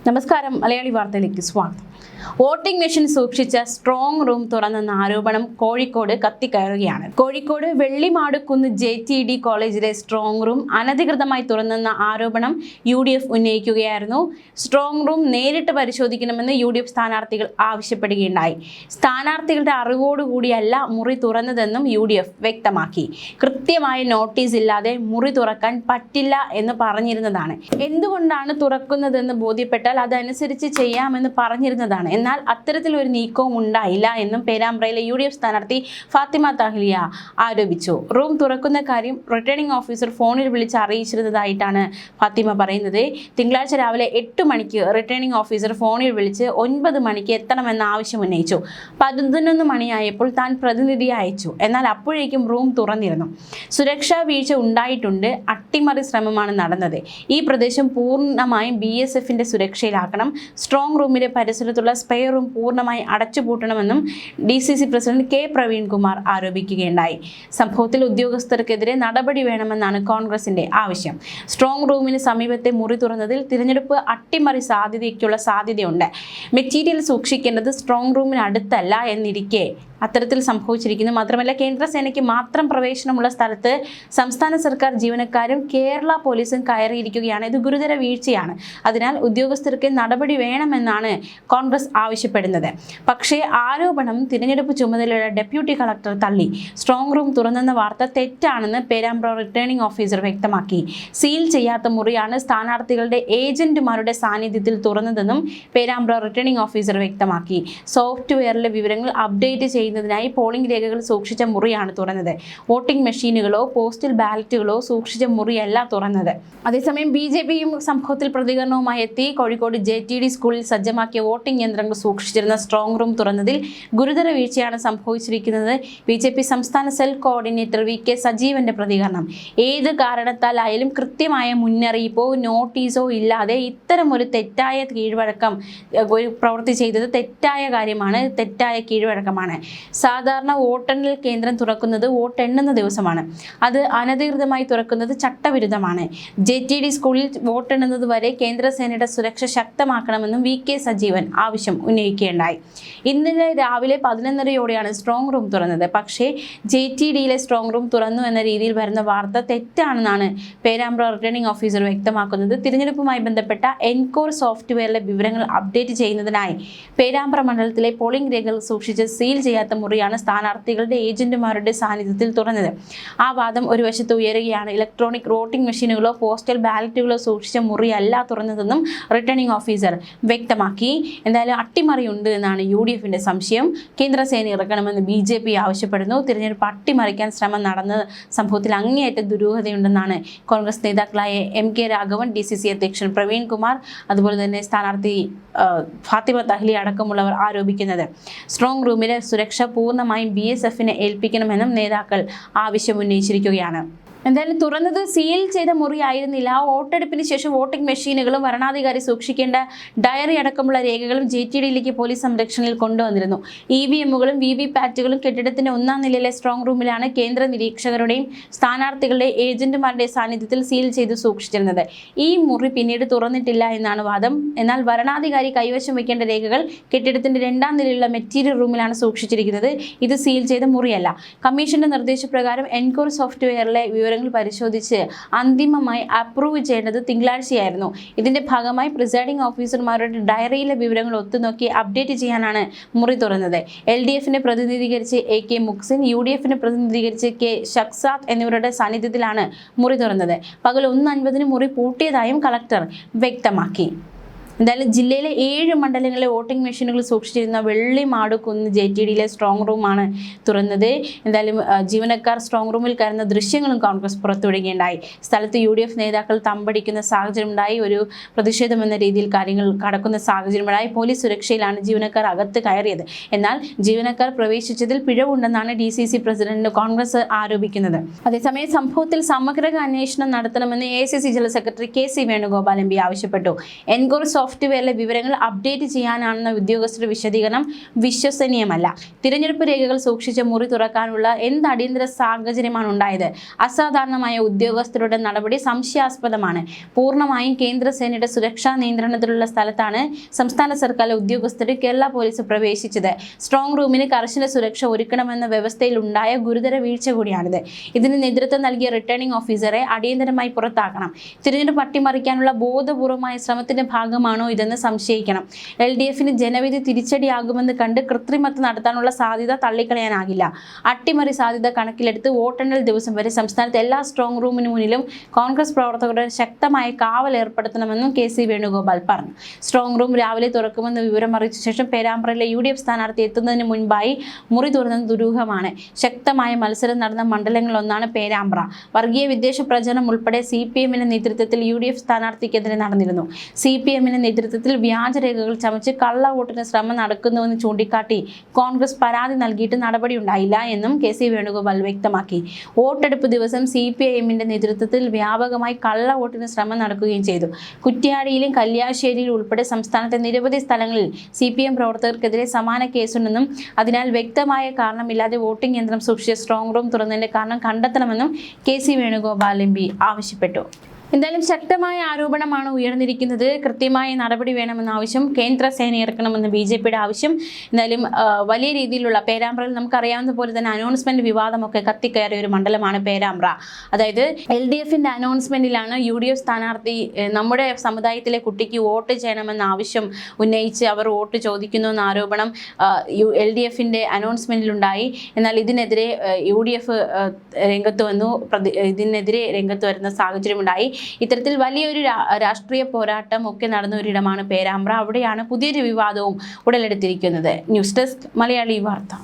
നമസ്കാരം. മലയാളി വാർത്തയിലേക്ക് സ്വാഗതം. വോട്ടിംഗ് മെഷീൻ സൂക്ഷിച്ച സ്ട്രോങ് റൂം തുറന്നെന്ന ആരോപണം കോഴിക്കോട് കത്തിക്കയറുകയാണ്. കോഴിക്കോട് വെള്ളിമാടുകുന്ന് JTD കോളേജിലെ സ്ട്രോങ് റൂം അനധികൃതമായി തുറന്നെന്ന ആരോപണം UDF ഉന്നയിക്കുകയായിരുന്നു. സ്ട്രോങ് റൂം നേരിട്ട് പരിശോധിക്കണമെന്ന് UDF സ്ഥാനാർത്ഥികൾ ആവശ്യപ്പെടുകയുണ്ടായി. സ്ഥാനാർത്ഥികളുടെ അറിവോടുകൂടിയല്ല മുറി തുറന്നതെന്നും UDF വ്യക്തമാക്കി. കൃത്യമായ നോട്ടീസ് ഇല്ലാതെ മുറി തുറക്കാൻ പറ്റില്ല എന്ന് പറഞ്ഞിരുന്നതാണ്. എന്തുകൊണ്ടാണ് തുറക്കുന്നതെന്ന് ബോധ്യപ്പെട്ടാൽ അതനുസരിച്ച് ചെയ്യാമെന്ന് പറഞ്ഞിരുന്നതാണ്. എന്നാൽ അത്തരത്തിലൊരു നീക്കവും ഉണ്ടായില്ല എന്നും പേരാമ്പ്രയിലെ UDF സ്ഥാനാർത്ഥി ഫാത്തിമ തഹ്ലിയ ആരോപിച്ചു. റൂം തുറക്കുന്ന കാര്യം റിട്ടേണിംഗ് ഓഫീസർ ഫോണിൽ വിളിച്ച് അറിയിച്ചിരുന്നതായിട്ടാണ് ഫാത്തിമ പറയുന്നത്. തിങ്കളാഴ്ച രാവിലെ 8 മണിക്ക് റിട്ടേണിംഗ് ഓഫീസർ ഫോണിൽ വിളിച്ച് 9 മണിക്ക് എത്തണമെന്ന ആവശ്യം ഉന്നയിച്ചു. 11 മണിയായപ്പോൾ താൻ പ്രതിനിധിയെ അയച്ചു. എന്നാൽ അപ്പോഴേക്കും റൂം തുറന്നിരുന്നു. സുരക്ഷാ വീഴ്ച ഉണ്ടായിട്ടുണ്ട്. അട്ടിമറി ശ്രമമാണ് നടന്നത്. ഈ പ്രദേശം പൂർണ്ണമായും BSFന്റെ സുരക്ഷയിലാക്കണം. സ്ട്രോങ് റൂമിന്റെ പരിസരത്തുള്ള സ്പെയർ റൂം പൂർണ്ണമായി അടച്ചുപൂട്ടണമെന്നും DCC പ്രസിഡന്റ് K പ്രവീൺകുമാർ ആരോപിക്കുകയുണ്ടായി. സംഭവത്തിൽ ഉദ്യോഗസ്ഥർക്കെതിരെ നടപടി വേണമെന്നാണ് കോൺഗ്രസിന്റെ ആവശ്യം. സ്ട്രോങ് റൂമിന് സമീപത്തെ മുറി തുറന്നതിൽ തിരഞ്ഞെടുപ്പ് അട്ടിമറി സാധ്യതയുണ്ട്. മെറ്റീരിയൽ സൂക്ഷിക്കേണ്ടത് സ്ട്രോങ് റൂമിന് അടുത്തല്ല എന്നിരിക്കെ അത്തരത്തിൽ സംഭവിച്ചിരിക്കുന്നു. മാത്രമല്ല, കേന്ദ്രസേനയ്ക്ക് മാത്രം പ്രവേശനമുള്ള സ്ഥലത്ത് സംസ്ഥാന സർക്കാർ ജീവനക്കാരും കേരള പോലീസും കയറിയിരിക്കുകയാണ്. ഇത് ഗുരുതര വീഴ്ചയാണ്. അതിനാൽ ഉദ്യോഗസ്ഥർക്ക് നടപടി വേണമെന്നാണ് കോൺഗ്രസ് ആവശ്യപ്പെടുന്നത്. പക്ഷേ ആരോപണം തിരഞ്ഞെടുപ്പ് ചുമതലയുള്ള ഡെപ്യൂട്ടി കളക്ടർ തള്ളി. സ്ട്രോങ് റൂം തുറന്നെന്ന വാർത്ത തെറ്റാണെന്ന് പേരാമ്പ്ര റിട്ടേണിംഗ് ഓഫീസർ വ്യക്തമാക്കി. സീൽ ചെയ്യാത്ത മുറിയാണ് സ്ഥാനാർത്ഥികളുടെ ഏജന്റുമാരുടെ സാന്നിധ്യത്തിൽ തുറന്നതെന്നും പേരാമ്പ്ര റിട്ടേണിംഗ് ഓഫീസർ വ്യക്തമാക്കി. സോഫ്റ്റ്വെയറിലെ വിവരങ്ങൾ അപ്ഡേറ്റ് ചെയ്യുന്നതിനായി പോളിംഗ് രേഖകൾ സൂക്ഷിച്ച മുറിയാണ് തുറന്നത്. വോട്ടിംഗ് മെഷീനുകളോ പോസ്റ്റൽ ബാലറ്റുകളോ സൂക്ഷിച്ച മുറിയല്ല തുറന്നത്. അതേസമയം BJPയും സംഭവത്തിൽ പ്രതികരണവുമായി എത്തി. കോഴിക്കോട് JTD സ്കൂളിൽ സജ്ജമാക്കിയ വോട്ടിംഗ് യന്ത്രങ്ങൾ സൂക്ഷിച്ചിരുന്ന സ്ട്രോങ് റൂം തുറന്നതിൽ ഗുരുതര വീഴ്ചയാണ് സംഭവിച്ചിരിക്കുന്നത്. BJP സംസ്ഥാന സെൽ കോർഡിനേറ്റർ VK സജീവന്റെ പ്രതികരണം: ഏത് കാരണത്താലായാലും കൃത്യമായ മുന്നറിയിപ്പോ നോട്ടീസോ ഇല്ലാതെ ഇത്തരം ഒരു തെറ്റായ കീഴ്വഴക്കം പ്രവൃത്തി ചെയ്തത് തെറ്റായ കാര്യമാണ്, തെറ്റായ കീഴ്വഴക്കമാണ്. സാധാരണ വോട്ടെണ്ണൽ കേന്ദ്രം തുറക്കുന്നത് വോട്ടെണ്ണുന്ന ദിവസമാണ്. അത് അനധികൃതമായി തുറക്കുന്നത് ചട്ടവിരുദ്ധമാണ്. JTD സ്കൂളിൽ വോട്ടെണ്ണുന്നത് വരെ കേന്ദ്രസേനയുടെ സുരക്ഷ ശക്തമാക്കണമെന്നും VK സജീവൻ ആവശ്യം ഉന്നയിക്കുകയുണ്ടായി. ഇന്നലെ രാവിലെ 11:30യോടെയാണ് സ്ട്രോങ് റൂം തുറന്നത്. പക്ഷേ JTDയിലെ സ്ട്രോങ് റൂം തുറന്നു എന്ന രീതിയിൽ വരുന്ന വാർത്ത തെറ്റാണെന്നാണ് പേരാമ്പ്ര റിട്ടേണിംഗ് ഓഫീസർ വ്യക്തമാക്കുന്നത്. തിരഞ്ഞെടുപ്പുമായി ബന്ധപ്പെട്ട എൻകോർ സോഫ്റ്റ്വെയറിലെ വിവരങ്ങൾ അപ്ഡേറ്റ് ചെയ്യുന്നതിനായി പേരാമ്പ്ര മണ്ഡലത്തിലെ പോളിംഗ് രേഖകൾ സൂക്ഷിച്ച് സീൽ ചെയ്യാത്ത മുറിയാണ് സ്ഥാനാർത്ഥികളുടെ ഏജന്റുമാരുടെ സാന്നിധ്യത്തിൽ തുറന്നത്. ആ വാദം ഒരു വശത്ത് ഉയരുകയാണ്. ഇലക്ട്രോണിക് വോട്ടിംഗ് മെഷീനുകളോ പോസ്റ്റൽ ബാലറ്റുകളോ സൂക്ഷിച്ച മുറിയല്ല തുറന്നതെന്നും റിട്ടേണിംഗ് ഓഫീസർ വ്യക്തമാക്കി. എന്തായാലും അട്ടിമറിയുണ്ട് എന്നാണ് UDFന്റെ സംശയം. കേന്ദ്രസേന ഇറക്കണമെന്ന് BJP ആവശ്യപ്പെടുന്നു. തിരഞ്ഞെടുപ്പ് അട്ടിമറിക്കാൻ ശ്രമം നടന്ന സംഭവത്തിൽ അങ്ങേയറ്റ ദുരൂഹതയുണ്ടെന്നാണ് കോൺഗ്രസ് നേതാക്കളായ MK രാഘവൻ, DCC അധ്യക്ഷൻ പ്രവീൺ കുമാർ, അതുപോലെ തന്നെ സ്ഥാനാർത്ഥി ഫാത്തിമ തഹ്ലിയ അടക്കമുള്ളവർ ആരോപിക്കുന്നത്. സ്ട്രോങ് റൂമിലെ സുരക്ഷ പൂർണ്ണമായും BSFനെ ഏൽപ്പിക്കണമെന്നും നേതാക്കൾ ആവശ്യമുന്നയിച്ചിരിക്കുകയാണ്. എന്തായാലും തുറന്നത് സീൽ ചെയ്ത മുറി ആയിരുന്നില്ല. വോട്ടെടുപ്പിന് ശേഷം വോട്ടിംഗ് മെഷീനുകളും വരണാധികാരി സൂക്ഷിക്കേണ്ട ഡയറി അടക്കമുള്ള രേഖകളും JTDയിലേക്ക് പോലീസ് സംരക്ഷണയിൽ കൊണ്ടുവന്നിരുന്നു. EVMകളും VVPATകളും കെട്ടിടത്തിന്റെ 1-ാം നിലയിലെ സ്ട്രോങ് റൂമിലാണ് കേന്ദ്ര നിരീക്ഷകരുടെയും സ്ഥാനാർത്ഥികളുടെ ഏജന്റുമാരുടെ സാന്നിധ്യത്തിൽ സീൽ ചെയ്ത് സൂക്ഷിച്ചിരുന്നത്. ഈ മുറി പിന്നീട് തുറന്നിട്ടില്ല എന്നാണ് വാദം. എന്നാൽ വരണാധികാരി കൈവശം വയ്ക്കേണ്ട രേഖകൾ കെട്ടിടത്തിന്റെ 2-ാം നിലയിലുള്ള മെറ്റീരിയൽ റൂമിലാണ് സൂക്ഷിച്ചിരിക്കുന്നത്. ഇത് സീൽ ചെയ്ത മുറിയല്ല. കമ്മീഷന്റെ നിർദ്ദേശപ്രകാരം എൻകോർ സോഫ്റ്റ്വെയറിലെ പരിശോധിച്ച് അന്തിമമായി അപ്രൂവ് ചെയ്യേണ്ടത് തിങ്കളാഴ്ചയായിരുന്നു. ഇതിന്റെ ഭാഗമായി പ്രിസൈഡിംഗ് ഓഫീസർമാരുടെ ഡയറിയിലെ വിവരങ്ങൾ ഒത്തുനോക്കി അപ്ഡേറ്റ് ചെയ്യാനാണ് മുറി തുറന്നത്. LDFനെ പ്രതിനിധീകരിച്ച് AK മുക്സിൻ, UDFനെ പ്രതിനിധീകരിച്ച് K ഷക്സാത്ത് എന്നിവരുടെ സാന്നിധ്യത്തിലാണ് മുറി തുറന്നത്. പകൽ 1:50 മുറി പൂട്ടിയതായും കളക്ടർ വ്യക്തമാക്കി. എന്തായാലും ജില്ലയിലെ 7 മണ്ഡലങ്ങളിലെ വോട്ടിംഗ് മെഷീനുകൾ സൂക്ഷിച്ചിരുന്ന വെള്ളിമാടുകുന്ന് JTDയിലെ സ്ട്രോങ് റൂമാണ് തുറന്നത്. എന്തായാലും ജീവനക്കാർ സ്ട്രോങ് റൂമിൽ കയറുന്ന ദൃശ്യങ്ങളും കോൺഗ്രസ് പുറത്തുവിടുകയുണ്ടായി. സ്ഥലത്ത് UDF നേതാക്കൾ തമ്പടിക്കുന്ന സാഹചര്യമുണ്ടായി. ഒരു പ്രതിഷേധം എന്ന രീതിയിൽ കാര്യങ്ങൾ കടക്കുന്ന സാഹചര്യമുണ്ടായി. പോലീസ് സുരക്ഷയിലാണ് ജീവനക്കാർ അകത്ത് കയറിയത്. എന്നാൽ ജീവനക്കാർ പ്രവേശിച്ചതിൽ പിഴവുണ്ടെന്നാണ് DCC പ്രസിഡന്റ് കോൺഗ്രസ് ആരോപിക്കുന്നത്. അതേസമയം സംഭവത്തിൽ സമഗ്ര അന്വേഷണം നടത്തണമെന്ന് AICC general secretary KC Venugopal MP ആവശ്യപ്പെട്ടു. എൻകോർ സോഫ്റ്റ്വെയറിലെ വിവരങ്ങൾ അപ്ഡേറ്റ് ചെയ്യാനാണെന്ന ഉദ്യോഗസ്ഥരുടെ വിശദീകരണം വിശ്വസനീയമല്ല. തിരഞ്ഞെടുപ്പ് രേഖകൾ സൂക്ഷിച്ച മുറി തുറക്കാനുള്ള എന്ത് അടിയന്തര സാഹചര്യമാണ് ഉണ്ടായത്? അസാധാരണമായ ഉദ്യോഗസ്ഥരുടെ നടപടി സംശയാസ്പദമാണ്. പൂർണ്ണമായും കേന്ദ്രസേനയുടെ സുരക്ഷാ നിയന്ത്രണത്തിലുള്ള സ്ഥലത്താണ് സംസ്ഥാന സർക്കാർ ഉദ്യോഗസ്ഥർ കേരള പോലീസ് പ്രവേശിച്ചത്. സ്ട്രോങ് റൂമിന് കർശന സുരക്ഷ ഒരുക്കണമെന്ന വ്യവസ്ഥയിൽ ഉണ്ടായ ഗുരുതര വീഴ്ച കൂടിയാണിത്. ഇതിന് നേതൃത്വം നൽകിയ റിട്ടേണിംഗ് ഓഫീസറെ അടിയന്തരമായി പുറത്താക്കണം. തിരഞ്ഞെടുപ്പ് അട്ടിമറിക്കാനുള്ള ബോധപൂർവമായ ശ്രമത്തിന്റെ ഭാഗമാണോ ഇതെന്ന് സംശയിക്കണം. LDFന് ജനവിധി തിരിച്ചടിയാകുമെന്ന് കണ്ട് കൃത്രിമത്വം നടത്താനുള്ള സാധ്യത തള്ളിക്കളയാനാകില്ല. അട്ടിമറി സാധ്യത കണക്കിലെടുത്ത് വോട്ടെണ്ണൽ ദിവസം വരെ സംസ്ഥാനത്തെ എല്ലാ സ്ട്രോങ് റൂമിന് മുന്നിലും കോൺഗ്രസ് പ്രവർത്തകരുടെ ശക്തമായ കാവൽ ഏർപ്പെടുത്തണമെന്നും KC വേണുഗോപാൽ പറഞ്ഞു. സ്ട്രോങ് റൂം രാവിലെ തുറക്കുമെന്ന് വിവരം അറിയിച്ച ശേഷം പേരാമ്പ്രയിലെ UDF സ്ഥാനാർത്ഥി എത്തുന്നതിന് മുൻപായി മുറി തുറന്നത് ദുരൂഹമാണ്. ശക്തമായ മത്സരം നടന്ന മണ്ഡലങ്ങളിലൊന്നാണ് പേരാമ്പ്ര. വർഗീയ വിദ്വേഷ പ്രചരണം ഉൾപ്പെടെ CPMന്റെ നേതൃത്വത്തിൽ UDF സ്ഥാനാർത്ഥിക്കെതിരെ നടന്നിരുന്നു. CPMന്റെ നേതൃത്വത്തിൽ വ്യാജരേഖകൾ ചമച്ച് കള്ളവോട്ടിന് ശ്രമം നടക്കുന്നുവെന്ന് ചൂണ്ടിക്കാട്ടി കോൺഗ്രസ് പരാതി നൽകിയിട്ട് നടപടിയുണ്ടായില്ല എന്നും KC വേണുഗോപാൽ വ്യക്തമാക്കി. വോട്ടെടുപ്പ് ദിവസം CPIMന്റെ നേതൃത്വത്തിൽ വ്യാപകമായി കള്ളവോട്ടിന് ശ്രമം നടക്കുകയും ചെയ്തു. കുറ്റ്യാടിയിലും കല്യാശ്ശേരിയിലും ഉൾപ്പെടെ സംസ്ഥാനത്തെ നിരവധി സ്ഥലങ്ങളിൽ CPM പ്രവർത്തകർക്കെതിരെ സമാന കേസുണ്ടെന്നും അതിനാൽ വ്യക്തമായ കാരണമില്ലാതെ വോട്ടിംഗ് യന്ത്രം സൂക്ഷിച്ച സ്ട്രോങ് റൂം തുറന്നതിന്റെ കാരണം കണ്ടെത്തണമെന്നും KC വേണുഗോപാൽ MP ആവശ്യപ്പെട്ടു. എന്തായാലും ശക്തമായ ആരോപണമാണ് ഉയർന്നിരിക്കുന്നത്. കൃത്യമായ നടപടി വേണമെന്ന ആവശ്യം, കേന്ദ്ര സേന ഇറക്കണമെന്ന് BJPയുടെ ആവശ്യം. എന്തായാലും വലിയ രീതിയിലുള്ള പേരാമ്പ്രയിൽ നമുക്കറിയാവുന്ന പോലെ തന്നെ അനൗൺസ്മെന്റ് വിവാദമൊക്കെ കത്തിക്കയറിയ ഒരു മണ്ഡലമാണ് പേരാമ്പ്ര. അതായത് LDFന്റെ അനൗൺസ്മെന്റിലാണ് UDF സ്ഥാനാർത്ഥി നമ്മുടെ സമുദായത്തിലെ കുട്ടിക്ക് വോട്ട് ചെയ്യണമെന്ന ആവശ്യം ഉന്നയിച്ച് അവർ വോട്ട് ചോദിക്കുന്നു എന്ന ആരോപണം LDFന്റെ അനൗൺസ്മെന്റിലുണ്ടായി. എന്നാൽ ഇതിനെതിരെ UDF രംഗത്ത് വന്നു. ഇതിനെതിരെ രംഗത്ത് വരുന്ന സാഹചര്യമുണ്ടായി. ഇത്തരത്തിൽ വലിയൊരു രാഷ്ട്രീയ പോരാട്ടം ഒക്കെ നടന്ന ഒരിടമാണ് പേരാമ്പ്ര. അവിടെയാണ് പുതിയൊരു വിവാദവും ഉടലെടുത്തിരിക്കുന്നത്. ന്യൂസ് ഡെസ്ക് മലയാളി വാർത്ത.